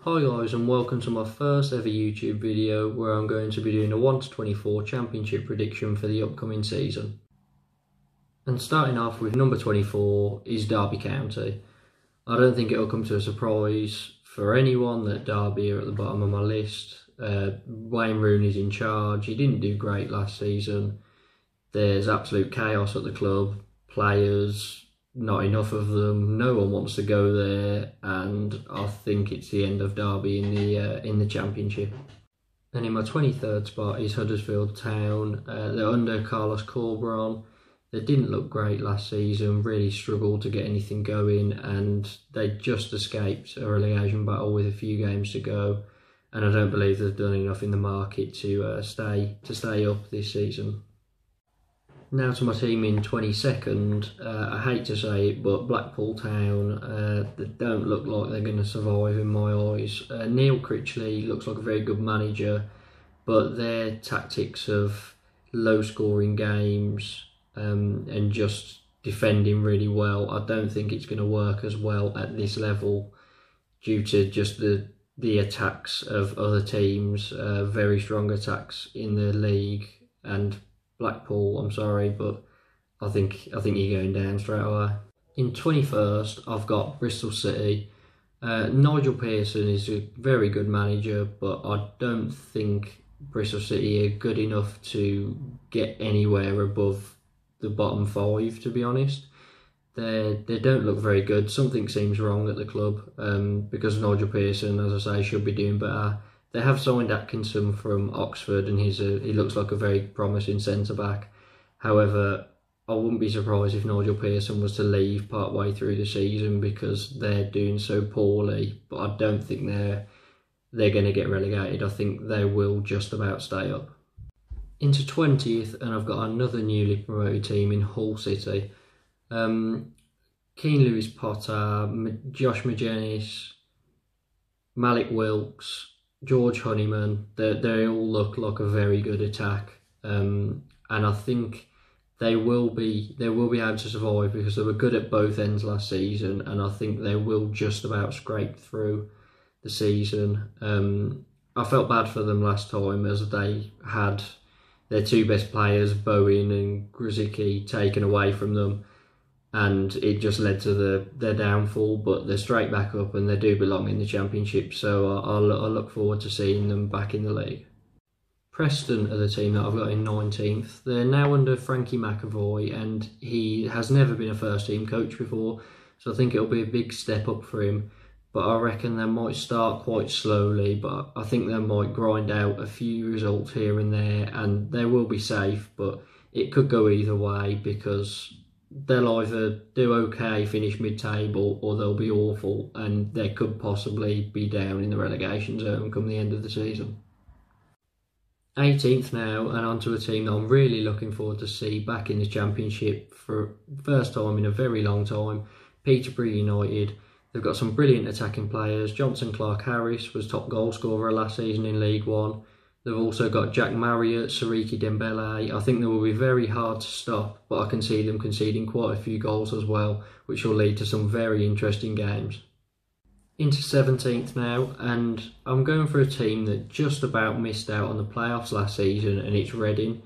Hi guys, and welcome to my first ever YouTube video where I'm going to be doing a 1 to 24 championship prediction for the upcoming season. And starting off with number 24 is Derby County. I don't think it'll come to a surprise for anyone that Derby are at the bottom of my list. Wayne Rooney's in charge. He didn't do great last season. There's absolute chaos at the club. Players, not enough of them. No one wants to go there, and I think it's the end of Derby in the Championship. And in my 23rd spot is Huddersfield Town. They're under Carlos Corberán. They didn't look great last season. Really struggled to get anything going, and they just escaped a relegation battle with a few games to go. And I don't believe they've done enough in the market to stay up this season. Now to my team in 22nd, I hate to say it, but Blackpool Town, they don't look like they're going to survive in my eyes. Neil Critchley looks like a very good manager, but their tactics of low-scoring games and just defending really well, I don't think it's going to work as well at this level due to just the attacks of other teams, very strong attacks in the league. And Blackpool, I'm sorry, but I think you're going down straight away. In 21st, I've got Bristol City. Nigel Pearson is a very good manager, but I don't think Bristol City are good enough to get anywhere above the bottom 5, to be honest. They don't look very good. Something seems wrong at the club because Nigel Pearson, as I say, should be doing better. They have signed Atkinson from Oxford, and he looks like a very promising centre-back. However, I wouldn't be surprised if Nigel Pearson was to leave part-way through the season because they're doing so poorly, but I don't think they're going to get relegated. I think they will just about stay up. Into 20th, and I've got another newly promoted team in Hull City. Keane Lewis Potter, Josh Magennis, Malik Wilks, George Honeyman, they all look like a very good attack, and I think they will be able to survive because they were good at both ends last season, and I think they will just about scrape through the season. I felt bad for them last time as they had their two best players, Bowen and Grzycki, taken away from them, and it just led to their downfall. But they're straight back up and they do belong in the Championship, so I'll look forward to seeing them back in the league. Preston are the team that I've got in 19th. They're now under Frankie McAvoy, and he has never been a first team coach before, so I think it'll be a big step up for him. But I reckon they might start quite slowly, but I think they might grind out a few results here and there, and they will be safe, but it could go either way because they'll either do okay, finish mid-table, or they'll be awful, and they could possibly be down in the relegation zone come the end of the season. 18th now, and onto a team that I'm really looking forward to see back in the Championship for the first time in a very long time, Peterborough United. They've got some brilliant attacking players. Johnson Clark-Harris was top goal scorer last season in League One. They've also got Jack Marriott, Siriki Dembele. I think they will be very hard to stop, but I can see them conceding quite a few goals as well, which will lead to some very interesting games. Into 17th now, and I'm going for a team that just about missed out on the playoffs last season, and it's Reading.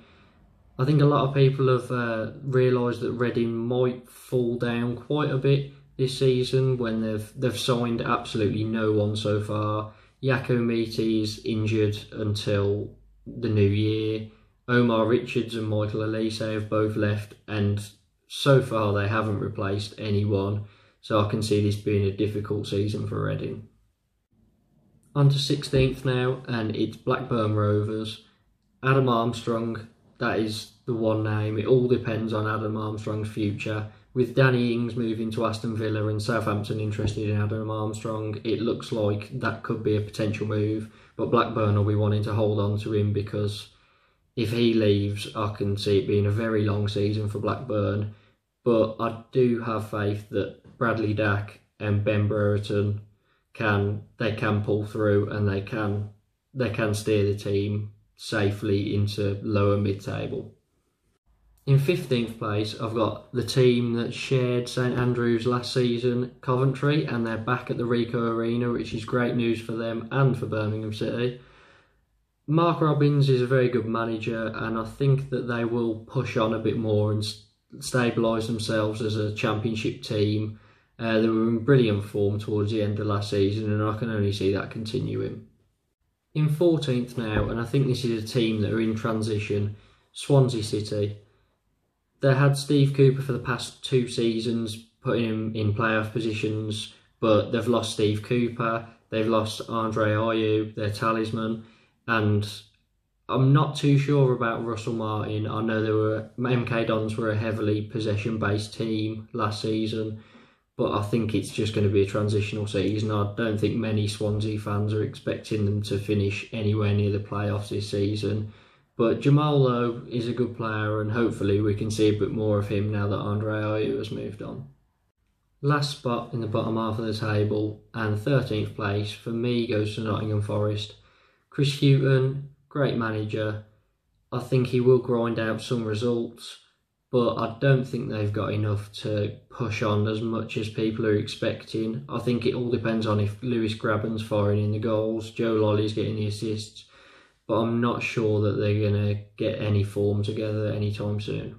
I think a lot of people have realised that Reading might fall down quite a bit this season when they've signed absolutely no one so far. Yako Miti is injured until the new year. Omar Richards and Michael Elise have both left, and so far they haven't replaced anyone. So I can see this being a difficult season for Reading. On to 16th now, and it's Blackburn Rovers. Adam Armstrong, that is the one name. It all depends on Adam Armstrong's future. With Danny Ings moving to Aston Villa and Southampton interested in Adam Armstrong, it looks like that could be a potential move. But Blackburn will be wanting to hold on to him because if he leaves, I can see it being a very long season for Blackburn. But I do have faith that Bradley Dack and Ben Brereton can pull through, and they can steer the team safely into lower mid-table. In 15th place, I've got the team that shared St Andrews last season, Coventry, and they're back at the Ricoh Arena, which is great news for them and for Birmingham City. Mark Robins is a very good manager, and I think that they will push on a bit more and stabilise themselves as a championship team. They were in brilliant form towards the end of last season, and I can only see that continuing. In 14th now, and I think this is a team that are in transition, Swansea City. They had Steve Cooper for the past 2 seasons, putting him in playoff positions, but they've lost Steve Cooper, they've lost Andre Ayew, their talisman, and I'm not too sure about Russell Martin. I know MK Dons were a heavily possession-based team last season, but I think it's just going to be a transitional season. I don't think many Swansea fans are expecting them to finish anywhere near the playoffs this season. But Jamal Lowe is a good player, and hopefully we can see a bit more of him now that Andre Ayew has moved on. Last spot in the bottom half of the table, and 13th place for me, goes to Nottingham Forest. Chris Hughton, great manager. I think he will grind out some results, but I don't think they've got enough to push on as much as people are expecting. I think it all depends on if Lewis Graben's firing in the goals, Joe Lolly's getting the assists, but I'm not sure that they're going to get any form together anytime soon.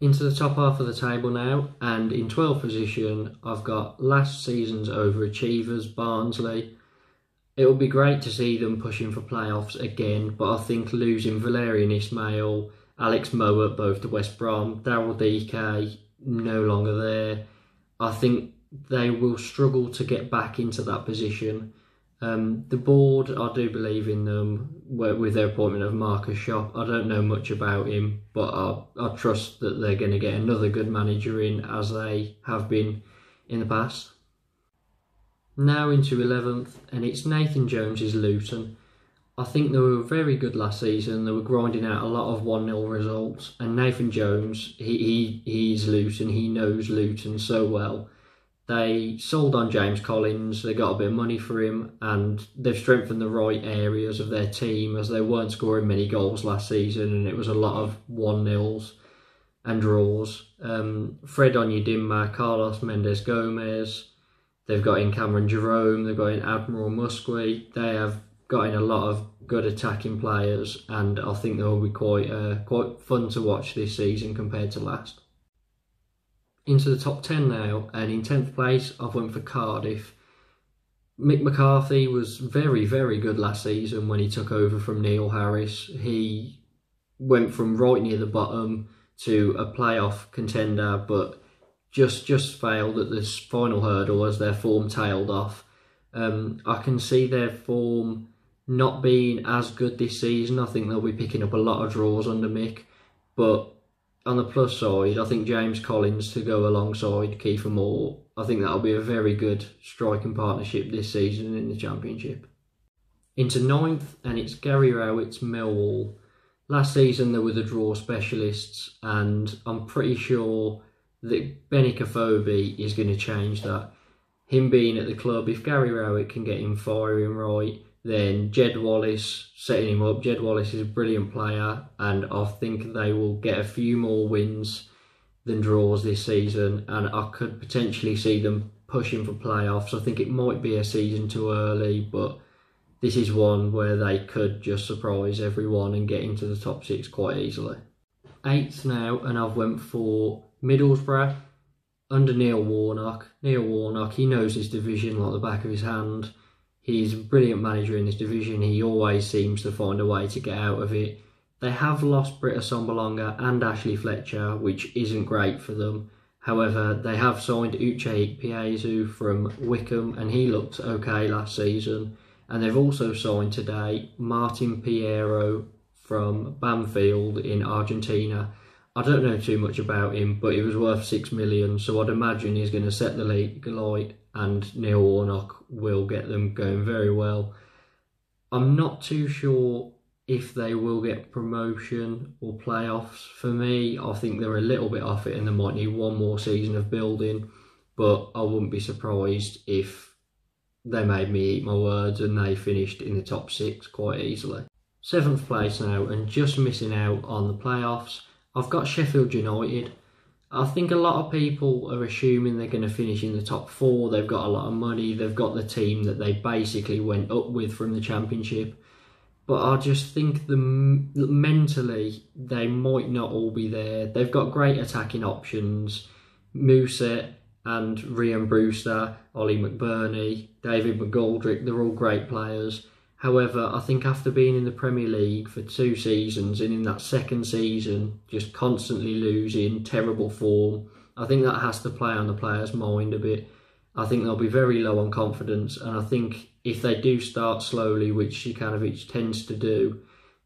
Into the top half of the table now, and in 12th position, I've got last season's overachievers, Barnsley. It would be great to see them pushing for playoffs again, but I think losing Valerian Ismail, Alex Mowat, both to West Brom, Daryl DK, no longer there. I think they will struggle to get back into that position. The board, I do believe in them with their appointment of Marcus Schopp. I don't know much about him, but I trust that they're going to get another good manager in, as they have been in the past. Now into 11th, and it's Nathan Jones's Luton. I think they were very good last season. They were grinding out a lot of 1-0 results, and Nathan Jones, he's Luton. He knows Luton so well. They sold on James Collins, they got a bit of money for him, and they've strengthened the right areas of their team, as they weren't scoring many goals last season and it was a lot of 1-0s and draws. Fred Onyedinma, Carlos Mendes Gomez, they've got in Cameron Jerome, they've got in Admiral Musqui. They have got in a lot of good attacking players, and I think they'll be quite fun to watch this season compared to last. Into the top 10 now, and in 10th place I've went for Cardiff. Mick McCarthy was very, very good last season when he took over from Neil Harris. He went from right near the bottom to a playoff contender, but just failed at this final hurdle as their form tailed off. I can see their form not being as good this season. I think they'll be picking up a lot of draws under Mick, but on the plus side, I think James Collins to go alongside Kiefer Moore, I think that'll be a very good striking partnership this season in the Championship. Into 9th, and it's Gary Rowett's Millwall. Last season they were the draw specialists, and I'm pretty sure that Benny Kafobe is going to change that. Him being at the club, if Gary Rowett can get him firing right, then Jed Wallace, setting him up. Jed Wallace is a brilliant player, and I think they will get a few more wins than draws this season, and I could potentially see them pushing for playoffs. I think it might be a season too early, but this is one where they could just surprise everyone and get into the top 6 quite easily. 8th now, and I've went for Middlesbrough under Neil Warnock. Neil Warnock, he knows his division like the back of his hand. He's a brilliant manager in this division. He always seems to find a way to get out of it. They have lost Britta Sombolonga and Ashley Fletcher, which isn't great for them. However, they have signed Uche Ikpeazu from Wickham, and he looked okay last season. And they've also signed today Martin Piero from Banfield in Argentina. I don't know too much about him, but he was worth 6 million, so I'd imagine he's going to set the league alight, and Neil Warnock will get them going very well. I'm not too sure if they will get promotion or playoffs. For me, I think they're a little bit off it and they might need one more season of building, but I wouldn't be surprised if they made me eat my words and they finished in the top 6 quite easily. 7th place now, and just missing out on the playoffs, I've got Sheffield United. I think a lot of people are assuming they're going to finish in the top four. They've got a lot of money. They've got the team that they basically went up with from the Championship. But I just think mentally they might not all be there. They've got great attacking options. Mousset and Rhian Brewster, Ollie McBurney, David McGoldrick, they're all great players. However, I think after being in the Premier League for 2 seasons and in that second season, just constantly losing, terrible form, I think that has to play on the player's mind a bit. I think they'll be very low on confidence, and I think if they do start slowly, which Jokanovic tends to do,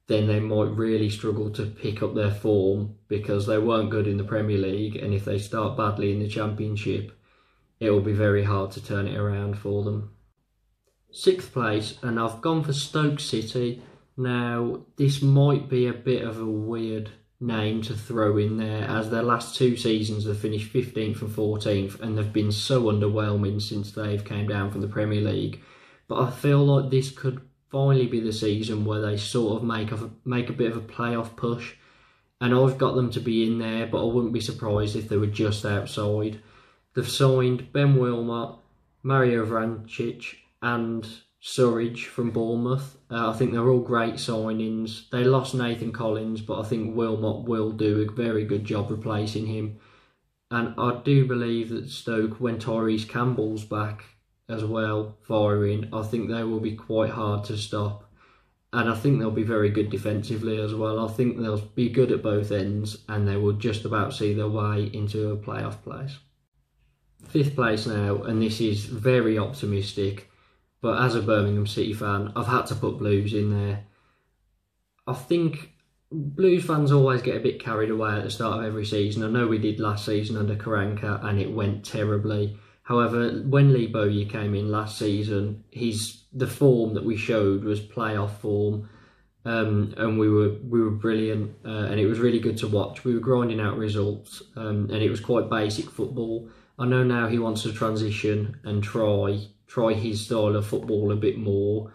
then they might really struggle to pick up their form because they weren't good in the Premier League, and if they start badly in the Championship, it will be very hard to turn it around for them. 6th place, and I've gone for Stoke City. Now, this might be a bit of a weird name to throw in there, as their last 2 seasons they've finished 15th and 14th, and they've been so underwhelming since they've came down from the Premier League. But I feel like this could finally be the season where they sort of make a bit of a playoff push, and I've got them to be in there, but I wouldn't be surprised if they were just outside. They've signed Ben Wilmot, Mario Vrancic and Surridge from Bournemouth. I think they're all great signings. They lost Nathan Collins, but I think Wilmot will do a very good job replacing him. And I do believe that Stoke, when Tyrese Campbell's back as well, firing, I think they will be quite hard to stop. And I think they'll be very good defensively as well. I think they'll be good at both ends, and they will just about see their way into a playoff place. 5th place now, and this is very optimistic. But as a Birmingham City fan, I've had to put Blues in there. I think Blues fans always get a bit carried away at the start of every season. I know we did last season under Karanka and it went terribly. However, when Lee Bowyer came in last season, the form that we showed was playoff form, and we were brilliant, and it was really good to watch. We were grinding out results, and it was quite basic football. I know now he wants to transition and try his style of football a bit more.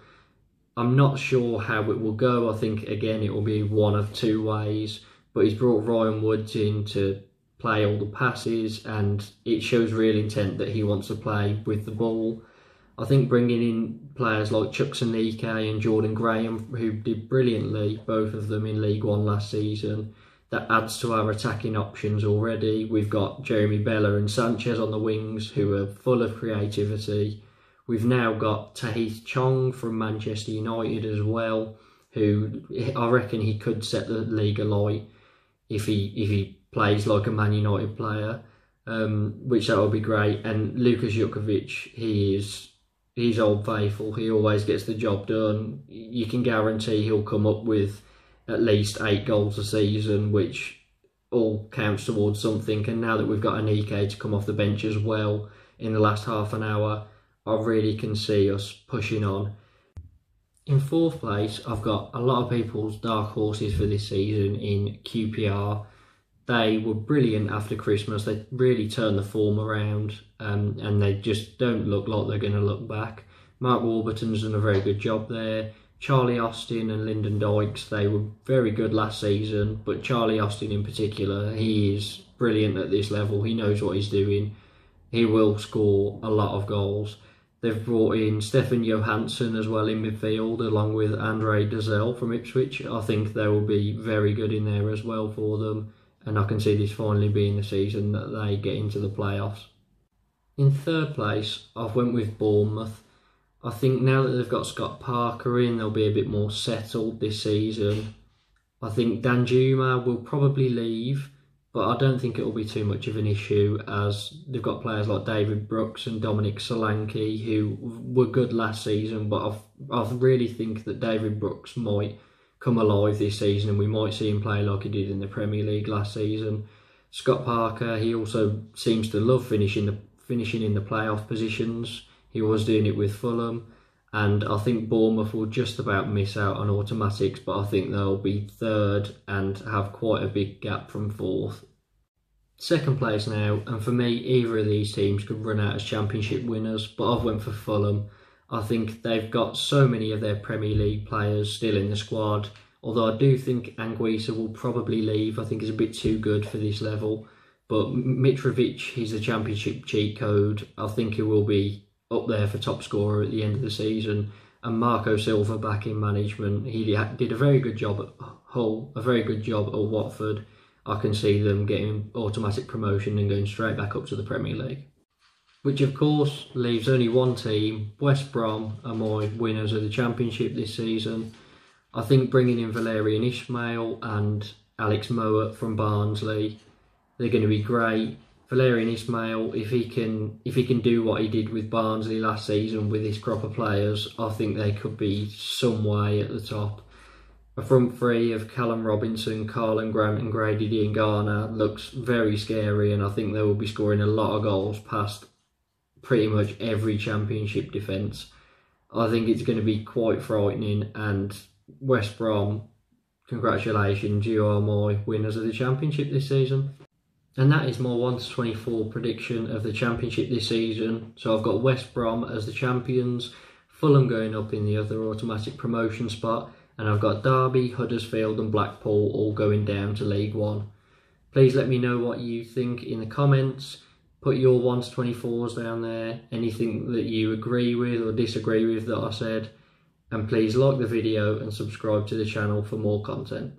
I'm not sure how it will go. I think, again, it will be one of 2 ways. But he's brought Ryan Woods in to play all the passes, and it shows real intent that he wants to play with the ball. I think bringing in players like Chukwuemeka and Jordan Graham, who did brilliantly, both of them in League One last season, that adds to our attacking options already. We've got Jeremy Bella and Sanchez on the wings, who are full of creativity. We've now got Tahith Chong from Manchester United as well, who I reckon he could set the league alight if he plays like a Man United player, which that would be great. And Lukas Jukovic, he's Old Faithful. He always gets the job done. You can guarantee he'll come up with at least 8 goals a season, which all counts towards something. And now that we've got Anike to come off the bench as well in the last half an hour, I really can see us pushing on. In 4th place, I've got a lot of people's dark horses for this season in QPR. They were brilliant after Christmas. They really turned the form around, and they just don't look like they're going to look back. Mark Warburton's done a very good job there. Charlie Austin and Lyndon Dykes, they were very good last season, but Charlie Austin in particular, he is brilliant at this level. He knows what he's doing. He will score a lot of goals. They've brought in Stefan Johansson as well in midfield, along with Andre Dazelle from Ipswich. I think they will be very good in there as well for them, and I can see this finally being the season that they get into the playoffs. In 3rd place, I've went with Bournemouth. I think now that they've got Scott Parker in, they'll be a bit more settled this season. I think Danjuma will probably leave, but I don't think it will be too much of an issue, as they've got players like David Brooks and Dominic Solanke who were good last season, but I really think that David Brooks might come alive this season and we might see him play like he did in the Premier League last season. Scott Parker, he also seems to love finishing in the playoff positions. He was doing it with Fulham, and I think Bournemouth will just about miss out on automatics, but I think they'll be 3rd and have quite a big gap from 4th. 2nd place now, and for me, either of these teams could run out as Championship winners, but I've went for Fulham. I think they've got so many of their Premier League players still in the squad. although I do think Anguissa will probably leave. I think he's a bit too good for this level. But Mitrovic, he's the championship cheat code. I think he will be up there for top scorer at the end of the season. And Marco Silva back in management. He did a very good job at Hull, a very good job at Watford. I can see them getting automatic promotion and going straight back up to the Premier League. Which of course leaves only one team. West Brom are my winners of the Championship this season. I think bringing in Valérien Ismaël and Alex Mowatt from Barnsley, they're going to be great. Valérien Ismaël, if he can do what he did with Barnsley last season with his crop of players, I think they could be some way at the top. A front three of Callum Robinson, Karlan Grant and Grady Diangana looks very scary, and I think they will be scoring a lot of goals past pretty much every Championship defence. I think it's going to be quite frightening, and West Brom, congratulations, you are my winners of the Championship this season. And that is my 1-24 prediction of the Championship this season. So I've got West Brom as the champions, Fulham going up in the other automatic promotion spot, and I've got Derby, Huddersfield and Blackpool all going down to League One. Please let me know what you think in the comments. Put your 1-24s down there, anything that you agree with or disagree with that I said. And please like the video and subscribe to the channel for more content.